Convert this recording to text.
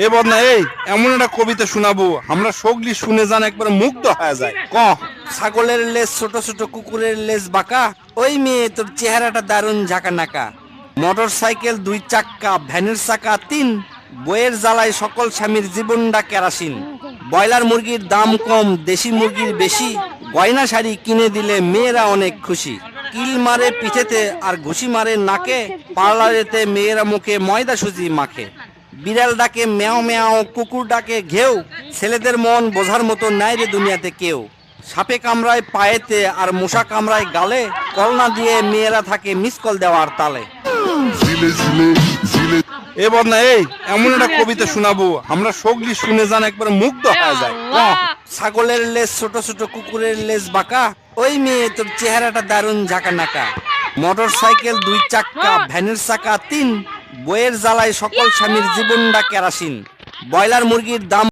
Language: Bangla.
এ বদনা এই এমন একটা কবিতা শোনাবো আমরা সগলি শুনে যান একবার মুগ্ধ হয়ে যায় ক। ছাগলের লেজ ছোট ছোট, কুকুরের লেজ বাঁকা, ওই মেয়ে তোর চেহারাটা দারুণ ঝাঁকা নাকা। মোটর সাইকেল দুই চাক্কা, ভ্যানের চাকা তিন, বইয়ের জ্বালায় সকল স্বামীর জীবনটা কেরাসিন। ব্রয়লার মুরগির দাম কম, দেশি মুরগির বেশি, গয়না শাড়ি কিনে দিলে মেয়েরা অনেক খুশি। কিল মারে পিঠেতে আর ঘুষি মারে নাকে, পার্লারেতে মেয়েরা মুখে ময়দা সুজি মাখে। বিড়াল ডাকে ম্যাও ম্যাও, কুকুর ডাকে ঘেউ, ছেলেদের মন বোঝার মতো নাই রে দুনিয়াতে কেউ। সাপে কামড়ায় পায়েতে আর মশা কামড়ায় গালে, কলনা দিয়ে মেয়েরা থাকে মিস কল দেওয়ার তালে। এ বদনা এই এমন একটা কবিতা শোনাবো আমরা সগলি শুনে যান একবার মুগ্ধ হয়ে যায় ক। ছাগলের লেজ ছোট ছোট, কুকুরের লেজ বাঁকা, ওই মেয়ে তোর চেহারাটা দারুণ ঝাঁকা নাকা। মোটর সাইকেল দুই চাক্কা, ভ্যানের চাকা তিন, বইয়ের জ্বালায় সকল স্বামীর জীবনটা কেরাসিন। ব্রয়লার মুরগির দাম